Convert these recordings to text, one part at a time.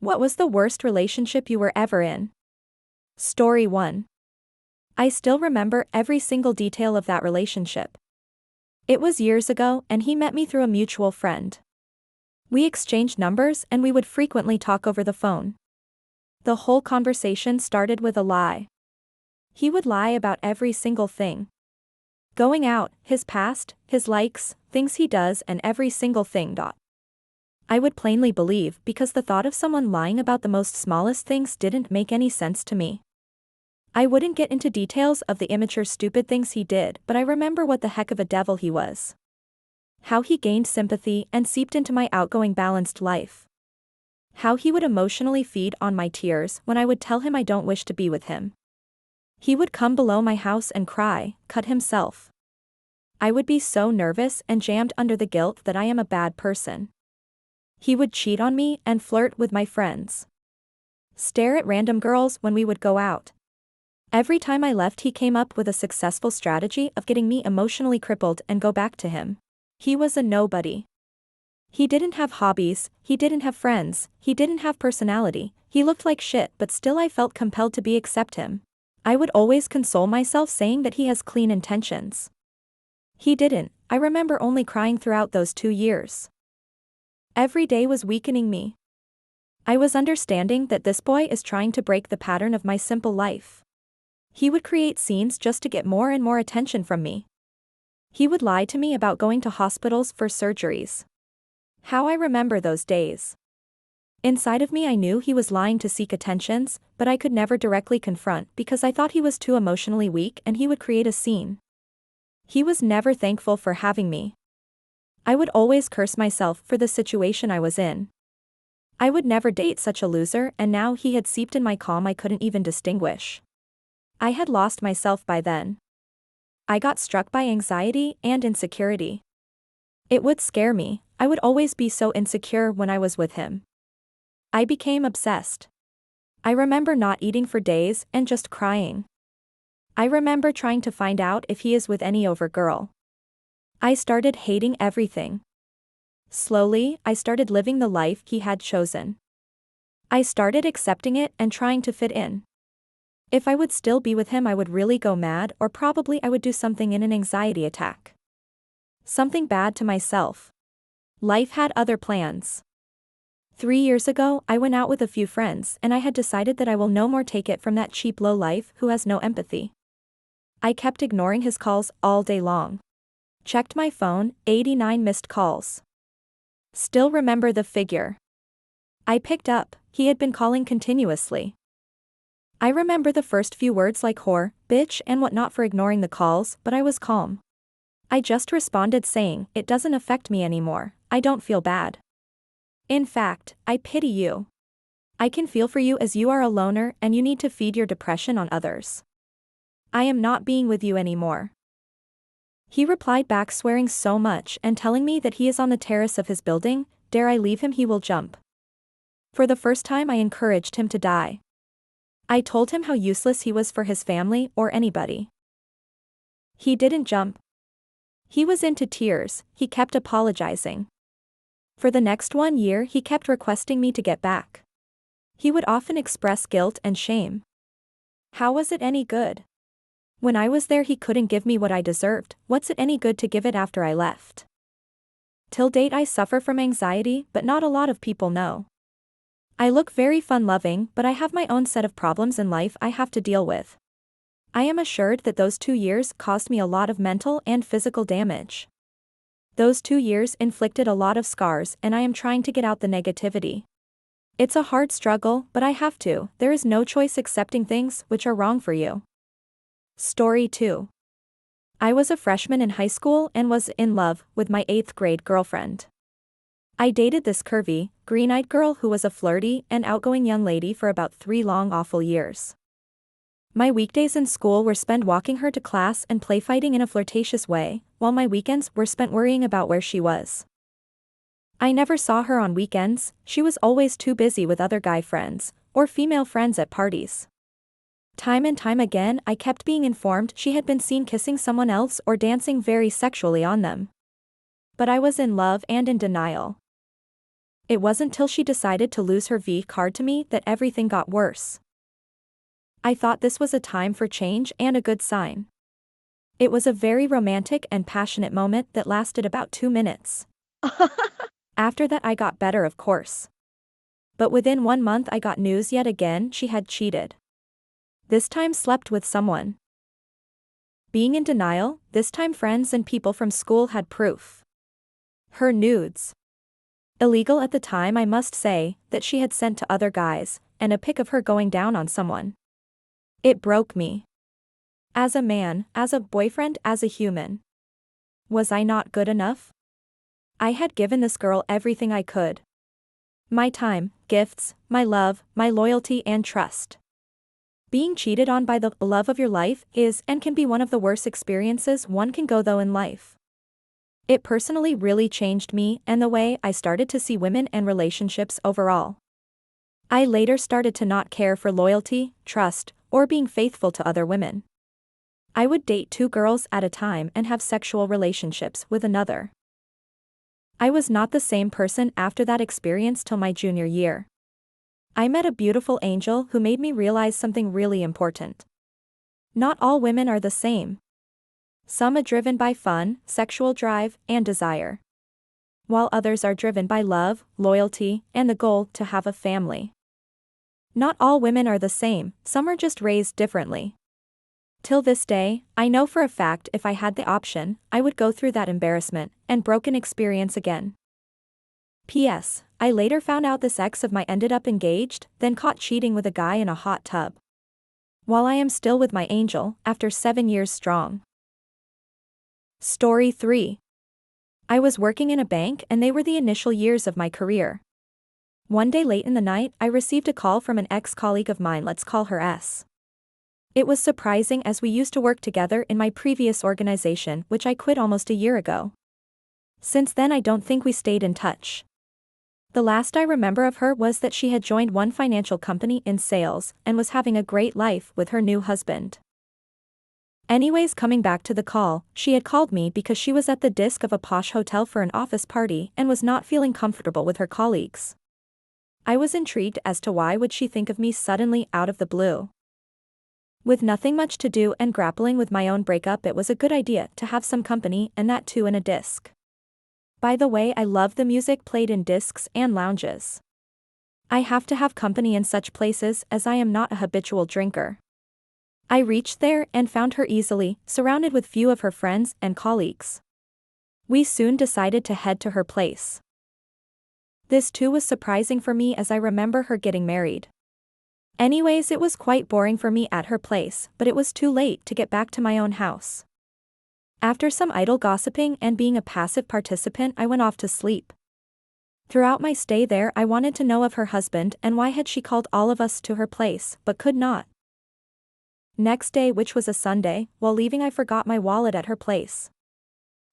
What was the worst relationship you were ever in? Story 1. I still remember every single detail of that relationship. It was years ago, and he met me through a mutual friend. We exchanged numbers and we would frequently talk over the phone. The whole conversation started with a lie. He would lie about every single thing. Going out, his past, his likes, things he does, and every single thing. I would plainly believe because the thought of someone lying about the most smallest things didn't make any sense to me. I wouldn't get into details of the immature stupid things he did, but I remember what the heck of a devil he was. How he gained sympathy and seeped into my outgoing balanced life. How he would emotionally feed on my tears when I would tell him I don't wish to be with him. He would come below my house and cry, cut himself. I would be so nervous and jammed under the guilt that I am a bad person. He would cheat on me and flirt with my friends. Stare at random girls when we would go out. Every time I left, he came up with a successful strategy of getting me emotionally crippled and go back to him. He was a nobody. He didn't have hobbies, he didn't have friends, he didn't have personality, he looked like shit, but still I felt compelled to accept him. I would always console myself saying that he has clean intentions. He didn't. I remember only crying throughout those 2 years. Every day was weakening me. I was understanding that this boy is trying to break the pattern of my simple life. He would create scenes just to get more and more attention from me. He would lie to me about going to hospitals for surgeries. How I remember those days. Inside of me I knew he was lying to seek attentions, but I could never directly confront because I thought he was too emotionally weak and he would create a scene. He was never thankful for having me. I would always curse myself for the situation I was in. I would never date such a loser, and now he had seeped in my calm I couldn't even distinguish. I had lost myself by then. I got struck by anxiety and insecurity. It would scare me. I would always be so insecure when I was with him. I became obsessed. I remember not eating for days and just crying. I remember trying to find out if he is with any over girl. I started hating everything. Slowly, I started living the life he had chosen. I started accepting it and trying to fit in. If I would still be with him, I would really go mad, or probably I would do something in an anxiety attack. Something bad to myself. Life had other plans. 3 years ago, I went out with a few friends and I had decided that I will no more take it from that cheap lowlife who has no empathy. I kept ignoring his calls all day long. Checked my phone, 89 missed calls. Still remember the figure. I picked up, he had been calling continuously. I remember the first few words like whore, bitch, and whatnot for ignoring the calls, but I was calm. I just responded saying, it doesn't affect me anymore, I don't feel bad. In fact, I pity you. I can feel for you as you are a loner and you need to feed your depression on others. I am not being with you anymore. He replied back swearing so much and telling me that he is on the terrace of his building, dare I leave him he will jump. For the first time I encouraged him to die. I told him how useless he was for his family or anybody. He didn't jump. He was into tears, he kept apologizing. For the next 1 year he kept requesting me to get back. He would often express guilt and shame. How was it any good? When I was there he couldn't give me what I deserved, what's it any good to give it after I left? Till date I suffer from anxiety, but not a lot of people know. I look very fun-loving, but I have my own set of problems in life I have to deal with. I am assured that those 2 years caused me a lot of mental and physical damage. Those 2 years inflicted a lot of scars and I am trying to get out the negativity. It's a hard struggle, but I have to, there is no choice accepting things which are wrong for you. Story 2. I was a freshman in high school and was in love with my 8th grade girlfriend. I dated this curvy, green-eyed girl who was a flirty and outgoing young lady for about 3 long awful years. My weekdays in school were spent walking her to class and play fighting in a flirtatious way, while my weekends were spent worrying about where she was. I never saw her on weekends, she was always too busy with other guy friends, or female friends at parties. Time and time again I kept being informed she had been seen kissing someone else or dancing very sexually on them. But I was in love and in denial. It wasn't till she decided to lose her V card to me that everything got worse. I thought this was a time for change and a good sign. It was a very romantic and passionate moment that lasted about 2 minutes. After that I got better, of course. But within 1 month I got news yet again she had cheated. This time slept with someone. Being in denial, this time friends and people from school had proof. Her nudes. Illegal at the time, I must say, that she had sent to other guys, and a pic of her going down on someone. It broke me. As a man, as a boyfriend, as a human. Was I not good enough? I had given this girl everything I could. My time, gifts, my love, my loyalty and trust. Being cheated on by the love of your life is and can be one of the worst experiences one can go through in life. It personally really changed me and the way I started to see women and relationships overall. I later started to not care for loyalty, trust, or being faithful to other women. I would date 2 girls at a time and have sexual relationships with another. I was not the same person after that experience till my junior year. I met a beautiful angel who made me realize something really important. Not all women are the same. Some are driven by fun, sexual drive, and desire. While others are driven by love, loyalty, and the goal to have a family. Not all women are the same, some are just raised differently. Till this day, I know for a fact if I had the option, I would go through that embarrassment and broken experience again. P.S. I later found out this ex of mine ended up engaged, then caught cheating with a guy in a hot tub. While I am still with my angel, after 7 years strong. Story 3. I was working in a bank and they were the initial years of my career. One day late in the night, I received a call from an ex-colleague of mine, let's call her S. It was surprising as we used to work together in my previous organization, which I quit almost a year ago. Since then I don't think we stayed in touch. The last I remember of her was that she had joined one financial company in sales and was having a great life with her new husband. Anyways, coming back to the call, she had called me because she was at the disc of a posh hotel for an office party and was not feeling comfortable with her colleagues. I was intrigued as to why would she think of me suddenly out of the blue. With nothing much to do and grappling with my own breakup, it was a good idea to have some company, and that too in a disc. By the way, I love the music played in discs and lounges. I have to have company in such places as I am not a habitual drinker. I reached there and found her easily, surrounded with few of her friends and colleagues. We soon decided to head to her place. This too was surprising for me as I remember her getting married. Anyways, it was quite boring for me at her place, but it was too late to get back to my own house. After some idle gossiping and being a passive participant, I went off to sleep. Throughout my stay there, I wanted to know of her husband and why had she called all of us to her place, but could not. Next day, which was a Sunday, while leaving I forgot my wallet at her place.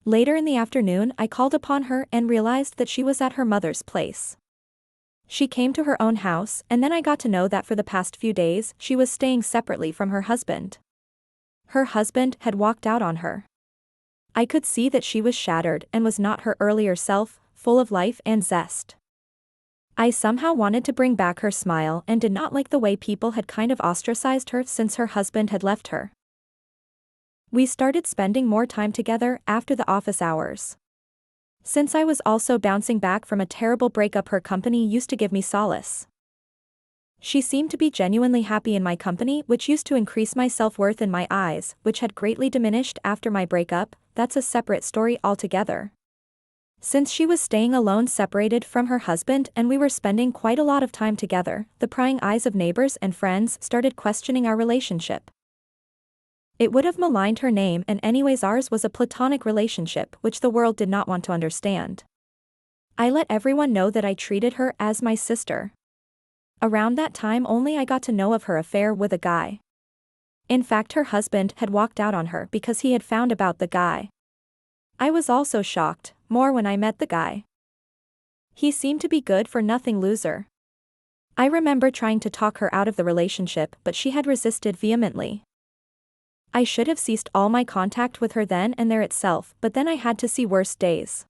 Later in the afternoon, I called upon her and realized that she was at her mother's place. She came to her own house, and then I got to know that for the past few days, she was staying separately from her husband. Her husband had walked out on her. I could see that she was shattered and was not her earlier self, full of life and zest. I somehow wanted to bring back her smile and did not like the way people had kind of ostracized her since her husband had left her. We started spending more time together after the office hours. Since I was also bouncing back from a terrible breakup, her company used to give me solace. She seemed to be genuinely happy in my company, which used to increase my self-worth in my eyes, which had greatly diminished after my breakup. That's a separate story altogether. Since she was staying alone, separated from her husband, and we were spending quite a lot of time together, the prying eyes of neighbors and friends started questioning our relationship. It would have maligned her name, and anyways ours was a platonic relationship which the world did not want to understand. I let everyone know that I treated her as my sister. Around that time only I got to know of her affair with a guy. In fact, her husband had walked out on her because he had found about the guy. I was also shocked, more when I met the guy. He seemed to be good for nothing loser. I remember trying to talk her out of the relationship, but she had resisted vehemently. I should have ceased all my contact with her then and there itself, but then I had to see worse days.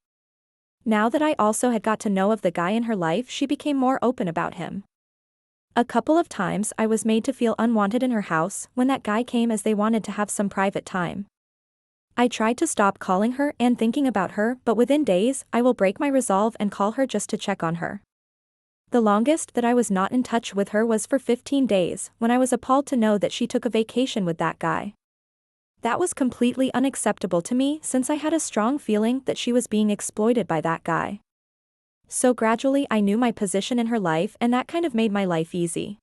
Now that I also had got to know of the guy in her life, she became more open about him. A couple of times I was made to feel unwanted in her house when that guy came, as they wanted to have some private time. I tried to stop calling her and thinking about her, but within days I will break my resolve and call her just to check on her. The longest that I was not in touch with her was for 15 days, when I was appalled to know that she took a vacation with that guy. That was completely unacceptable to me, since I had a strong feeling that she was being exploited by that guy. So gradually I knew my position in her life, and that kind of made my life easy.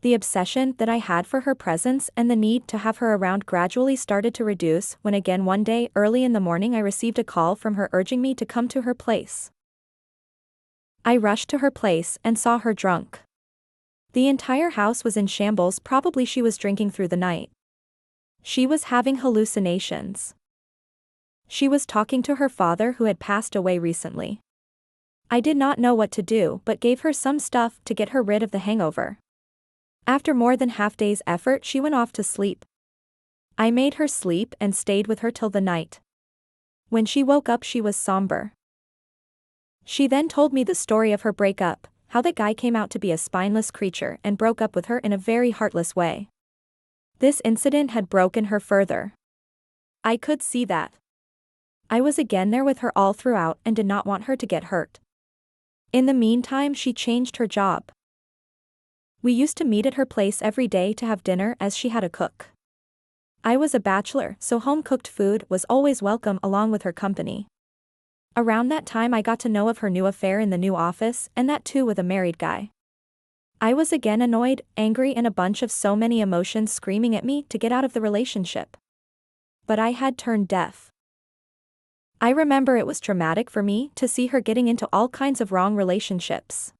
The obsession that I had for her presence and the need to have her around gradually started to reduce when again one day early in the morning I received a call from her urging me to come to her place. I rushed to her place and saw her drunk. The entire house was in shambles, probably she was drinking through the night. She was having hallucinations. She was talking to her father, who had passed away recently. I did not know what to do but gave her some stuff to get her rid of the hangover. After more than half day's effort she went off to sleep. I made her sleep and stayed with her till the night. When she woke up she was somber. She then told me the story of her breakup, how that guy came out to be a spineless creature and broke up with her in a very heartless way. This incident had broken her further. I could see that. I was again there with her all throughout and did not want her to get hurt. In the meantime she changed her job. We used to meet at her place every day to have dinner, as she had a cook. I was a bachelor, so home-cooked food was always welcome along with her company. Around that time I got to know of her new affair in the new office, and that too with a married guy. I was again annoyed, angry, and a bunch of so many emotions screaming at me to get out of the relationship. But I had turned deaf. I remember it was traumatic for me to see her getting into all kinds of wrong relationships.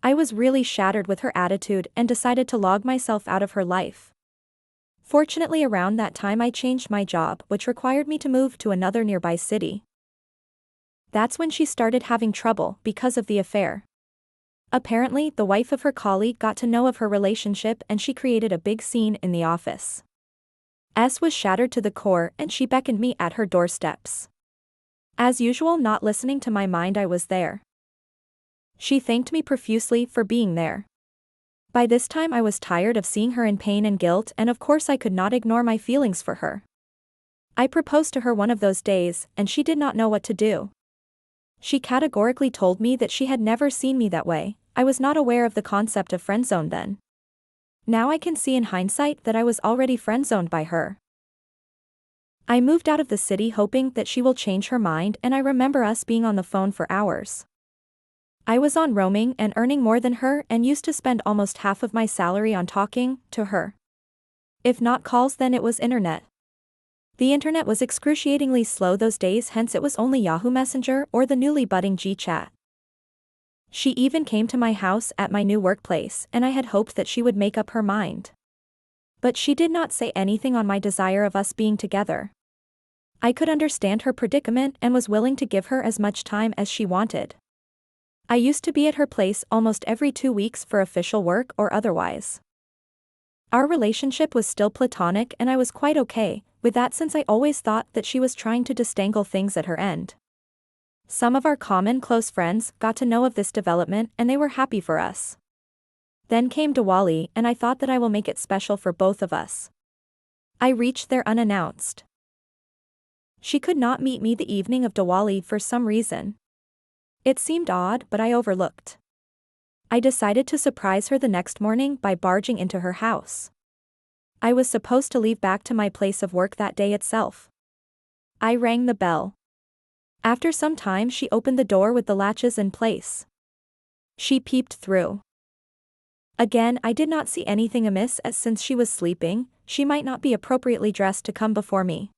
I was really shattered with her attitude and decided to log myself out of her life. Fortunately around that time I changed my job, which required me to move to another nearby city. That's when she started having trouble because of the affair. Apparently the wife of her colleague got to know of her relationship and she created a big scene in the office. S was shattered to the core and she beckoned me at her doorsteps. As usual, not listening to my mind, I was there. She thanked me profusely for being there. By this time I was tired of seeing her in pain and guilt, and of course I could not ignore my feelings for her. I proposed to her one of those days, and she did not know what to do. She categorically told me that she had never seen me that way. I was not aware of the concept of friendzone then. Now I can see in hindsight that I was already friendzoned by her. I moved out of the city hoping that she will change her mind, and I remember us being on the phone for hours. I was on roaming and earning more than her and used to spend almost half of my salary on talking to her. If not calls, then it was internet. The internet was excruciatingly slow those days, hence it was only Yahoo Messenger or the newly budding G-Chat. She even came to my house at my new workplace, and I had hoped that she would make up her mind. But she did not say anything on my desire of us being together. I could understand her predicament and was willing to give her as much time as she wanted. I used to be at her place almost every 2 weeks for official work or otherwise. Our relationship was still platonic and I was quite okay with that, since I always thought that she was trying to disentangle things at her end. Some of our common close friends got to know of this development and they were happy for us. Then came Diwali and I thought that I will make it special for both of us. I reached there unannounced. She could not meet me the evening of Diwali for some reason. It seemed odd, but I overlooked. I decided to surprise her the next morning by barging into her house. I was supposed to leave back to my place of work that day itself. I rang the bell. After some time she opened the door with the latches in place. She peeped through. Again I did not see anything amiss, as since she was sleeping, she might not be appropriately dressed to come before me.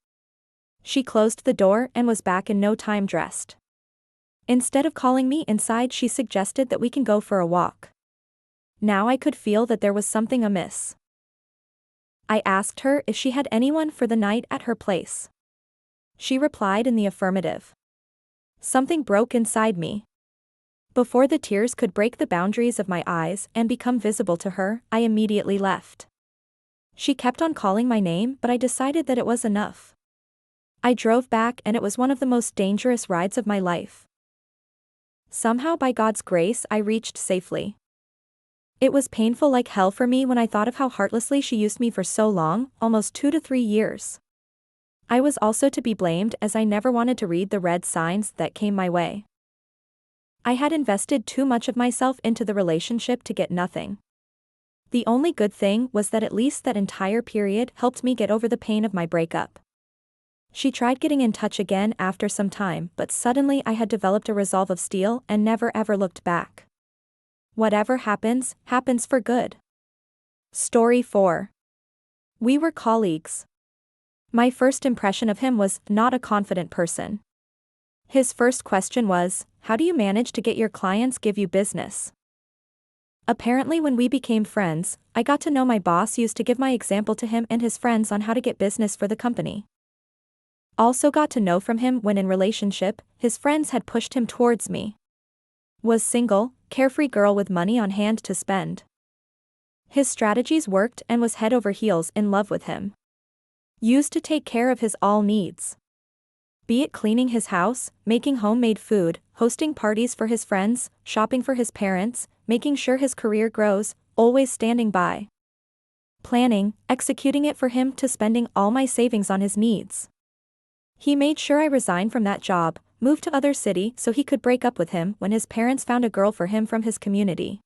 She closed the door and was back in no time dressed. Instead of calling me inside, she suggested that we can go for a walk. Now I could feel that there was something amiss. I asked her if she had anyone for the night at her place. She replied in the affirmative. Something broke inside me. Before the tears could break the boundaries of my eyes and become visible to her, I immediately left. She kept on calling my name, but I decided that it was enough. I drove back and it was one of the most dangerous rides of my life. Somehow by God's grace I reached safely. It was painful like hell for me when I thought of how heartlessly she used me for so long, almost 2 to 3 years. I was also to be blamed as I never wanted to read the red signs that came my way. I had invested too much of myself into the relationship to get nothing. The only good thing was that at least that entire period helped me get over the pain of my breakup. She tried getting in touch again after some time, but suddenly I had developed a resolve of steel and never ever looked back. Whatever happens, happens for good. Story 4. We were colleagues. My first impression of him was not a confident person. His first question was, "How do you manage to get your clients give you business?" Apparently when we became friends, I got to know my boss used to give my example to him and his friends on how to get business for the company. Also got to know from him when in relationship, his friends had pushed him towards me. Was single, carefree girl with money on hand to spend. His strategies worked and was head over heels in love with him. Used to take care of his all needs. Be it cleaning his house, making homemade food, hosting parties for his friends, shopping for his parents, making sure his career grows, always standing by. Planning, executing it for him to spending all my savings on his needs. He made sure I resigned from that job, moved to other city so he could break up with him when his parents found a girl for him from his community.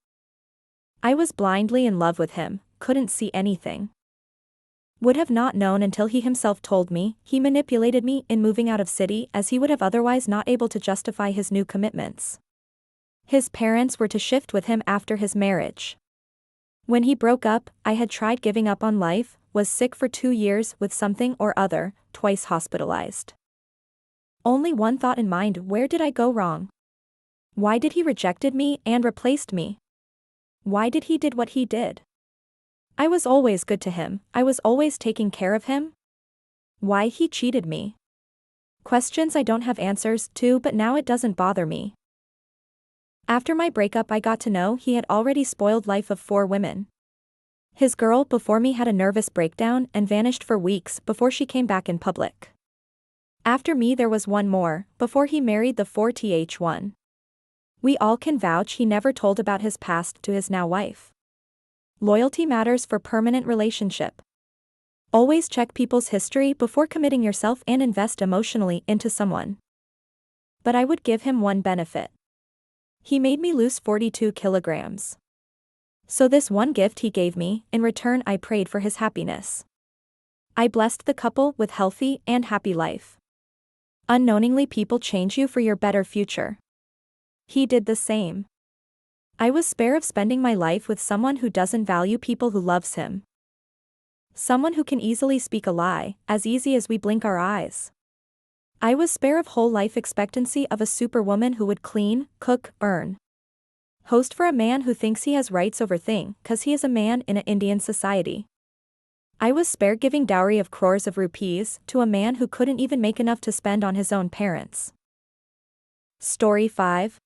I was blindly in love with him, couldn't see anything. Would have not known until he himself told me. He manipulated me in moving out of city as he would have otherwise not able to justify his new commitments. His parents were to shift with him after his marriage. When he broke up, I had tried giving up on life, was sick for 2 years with something or other, twice hospitalized. Only one thought in mind: where did I go wrong? Why did he rejected me and replaced me? Why did he did what he did? I was always good to him, I was always taking care of him. Why he cheated me? Questions I don't have answers to, but now it doesn't bother me. After my breakup I got to know he had already spoiled life of 4 women. His girl before me had a nervous breakdown and vanished for weeks before she came back in public. After me there was one more, before he married the 4th one. We all can vouch he never told about his past to his now wife. Loyalty matters for permanent relationship. Always check people's history before committing yourself and invest emotionally into someone. But I would give him one benefit. He made me lose 42 kilograms. So this one gift he gave me, in return I prayed for his happiness. I blessed the couple with healthy and happy life. Unknowingly people change you for your better future. He did the same. I was spared of spending my life with someone who doesn't value people who loves him. Someone who can easily speak a lie, as easy as we blink our eyes. I was spared of whole life expectancy of a superwoman who would clean, cook, earn. Host for a man who thinks he has rights over thing, cause he is a man in an Indian society. I was spared giving dowry of crores of rupees to a man who couldn't even make enough to spend on his own parents. Story 5.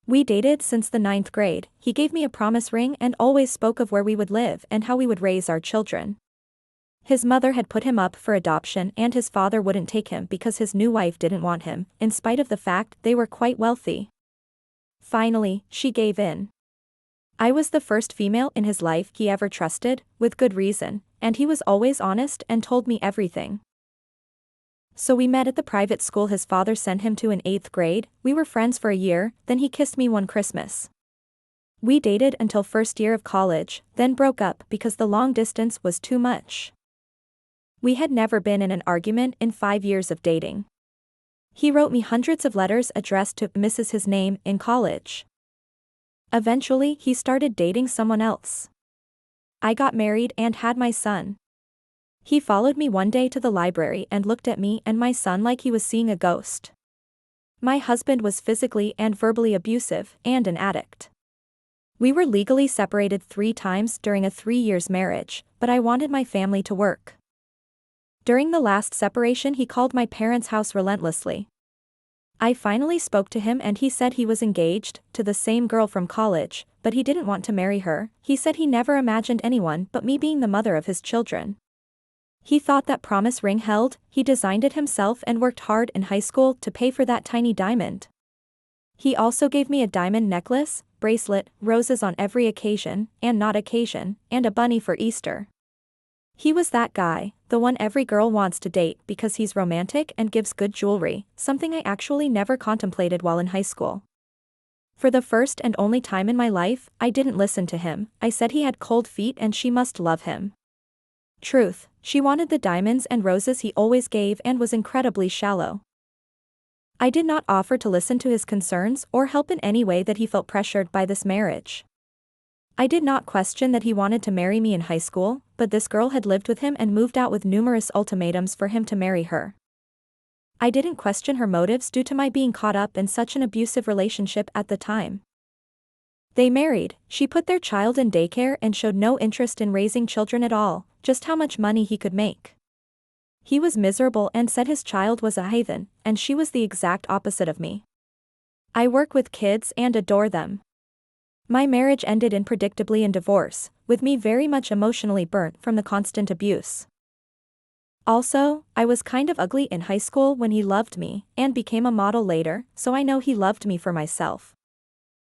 We dated since the 9th grade, he gave me a promise ring and always spoke of where we would live and how we would raise our children. His mother had put him up for adoption and his father wouldn't take him because his new wife didn't want him, in spite of the fact they were quite wealthy. Finally, she gave in. I was the first female in his life he ever trusted, with good reason, and he was always honest and told me everything. So we met at the private school his father sent him to in 8th grade, we were friends for a year, then he kissed me one Christmas. We dated until first year of college, then broke up because the long distance was too much. We had never been in an argument in 5 years of dating. He wrote me hundreds of letters addressed to Mrs. his name in college. Eventually he started dating someone else. I got married and had my son. He followed me one day to the library and looked at me and my son like he was seeing a ghost. My husband was physically and verbally abusive and an addict. We were legally separated 3 times during a 3 years marriage, but I wanted my family to work. During the last separation he called my parents' house relentlessly. I finally spoke to him and he said he was engaged to the same girl from college, but he didn't want to marry her. He said he never imagined anyone but me being the mother of his children. He thought that promise ring held, he designed it himself and worked hard in high school to pay for that tiny diamond. He also gave me a diamond necklace, bracelet, roses on every occasion, and not occasion, and a bunny for Easter. He was that guy, the one every girl wants to date because he's romantic and gives good jewelry, something I actually never contemplated while in high school. For the first and only time in my life, I didn't listen to him. I said he had cold feet and she must love him. Truth, she wanted the diamonds and roses he always gave and was incredibly shallow. I did not offer to listen to his concerns or help in any way that he felt pressured by this marriage. I did not question that he wanted to marry me in high school, but this girl had lived with him and moved out with numerous ultimatums for him to marry her. I didn't question her motives due to my being caught up in such an abusive relationship at the time. They married, she put their child in daycare and showed no interest in raising children at all, just how much money he could make. He was miserable and said his child was a heathen, and she was the exact opposite of me. I work with kids and adore them. My marriage ended unpredictably in divorce, with me very much emotionally burnt from the constant abuse. Also, I was kind of ugly in high school when he loved me, and became a model later, so I know he loved me for myself.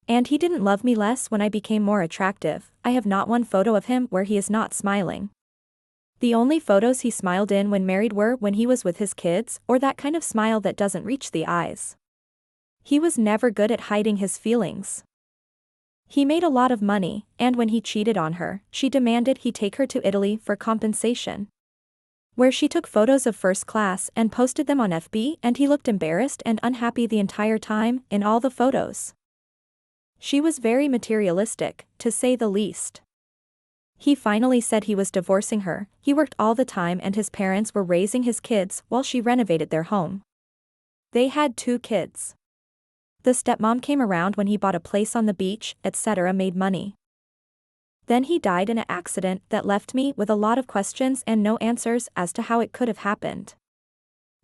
And he didn't love me less when I became more attractive. I have not one photo of him where he is not smiling. The only photos he smiled in when married were when he was with his kids, or that kind of smile that doesn't reach the eyes. He was never good at hiding his feelings. He made a lot of money, and when he cheated on her, she demanded he take her to Italy for compensation, where she took photos of first class and posted them on FB, and he looked embarrassed and unhappy the entire time, in all the photos. She was very materialistic, to say the least. He finally said he was divorcing her. He worked all the time and his parents were raising his kids while she renovated their home. They had 2 kids. The stepmom came around when he bought a place on the beach, etc. made money. Then he died in an accident that left me with a lot of questions and no answers as to how it could have happened.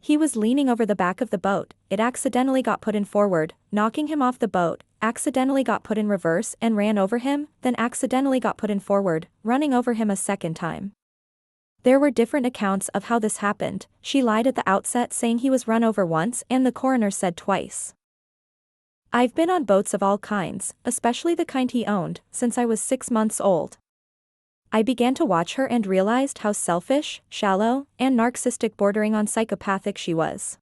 He was leaning over the back of the boat, it accidentally got put in forward, knocking him off the boat, accidentally got put in reverse and ran over him, then accidentally got put in forward, running over him a second time. There were different accounts of how this happened. She lied at the outset saying he was run over once and the coroner said twice. I've been on boats of all kinds, especially the kind he owned, since I was 6 months old. I began to watch her and realized how selfish, shallow, and narcissistic bordering on psychopathic she was.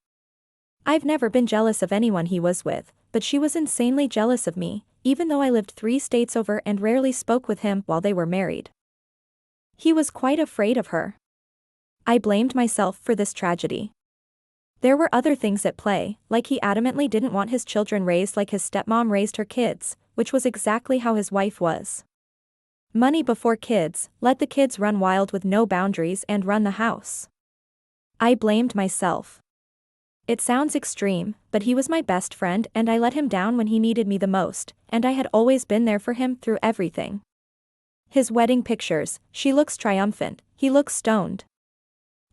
I've never been jealous of anyone he was with, but she was insanely jealous of me, even though I lived 3 states over and rarely spoke with him while they were married. He was quite afraid of her. I blamed myself for this tragedy. There were other things at play, like he adamantly didn't want his children raised like his stepmom raised her kids, which was exactly how his wife was. Money before kids, let the kids run wild with no boundaries and run the house. I blamed myself. It sounds extreme, but he was my best friend and I let him down when he needed me the most, and I had always been there for him through everything. His wedding pictures, she looks triumphant, he looks stoned.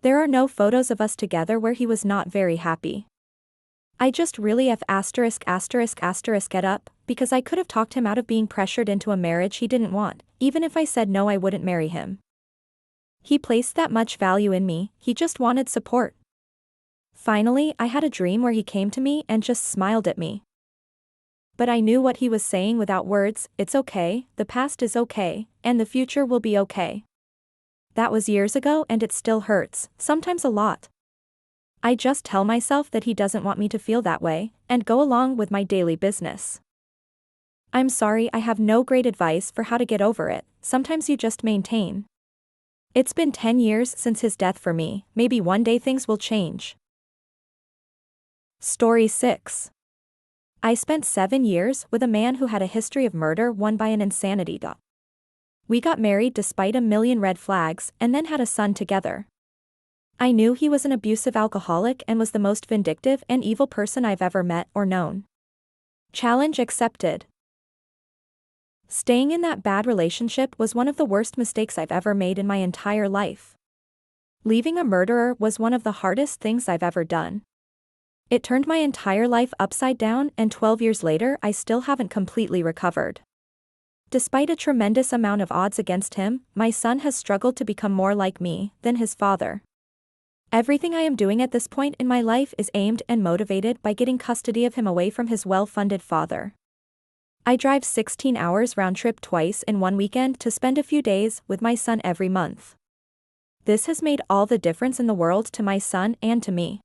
There are no photos of us together where he was not very happy. I just really get up, because I could have talked him out of being pressured into a marriage he didn't want, even if I said no I wouldn't marry him. He placed that much value in me, he just wanted support. Finally I had a dream where he came to me and just smiled at me. But I knew what he was saying without words, it's okay, the past is okay, and the future will be okay. That was years ago and it still hurts, sometimes a lot. I just tell myself that he doesn't want me to feel that way, and go along with my daily business. I'm sorry I have no great advice for how to get over it, sometimes you just maintain. It's been 10 years since his death for me, maybe one day things will change. Story 6. I spent 7 years with a man who had a history of murder won by an insanity. We got married despite a million red flags and then had a son together. I knew he was an abusive alcoholic and was the most vindictive and evil person I've ever met or known. Challenge accepted. Staying in that bad relationship was one of the worst mistakes I've ever made in my entire life. Leaving a murderer was one of the hardest things I've ever done. It turned my entire life upside down and 12 years later I still haven't completely recovered. Despite a tremendous amount of odds against him, my son has struggled to become more like me than his father. Everything I am doing at this point in my life is aimed and motivated by getting custody of him away from his well-funded father. I drive 16 hours round trip twice in one weekend to spend a few days with my son every month. This has made all the difference in the world to my son and to me.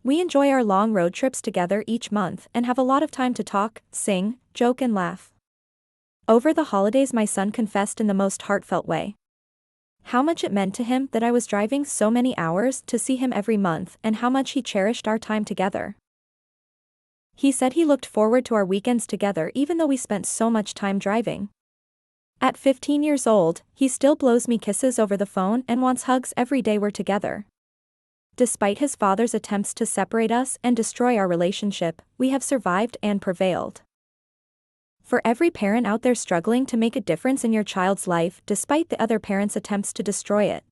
We enjoy our long road trips together each month and have a lot of time to talk, sing, joke and laugh. Over the holidays my son confessed in the most heartfelt way how much it meant to him that I was driving so many hours to see him every month and how much he cherished our time together. He said he looked forward to our weekends together even though we spent so much time driving. At 15 years old, he still blows me kisses over the phone and wants hugs every day we're together. Despite his father's attempts to separate us and destroy our relationship, we have survived and prevailed. For every parent out there struggling to make a difference in your child's life despite the other parent's attempts to destroy it,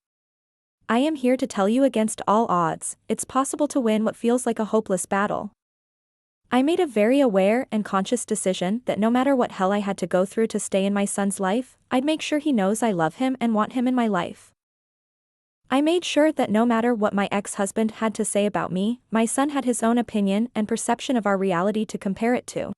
I am here to tell you against all odds, it's possible to win what feels like a hopeless battle. I made a very aware and conscious decision that no matter what hell I had to go through to stay in my son's life, I'd make sure he knows I love him and want him in my life. I made sure that no matter what my ex-husband had to say about me, my son had his own opinion and perception of our reality to compare it to.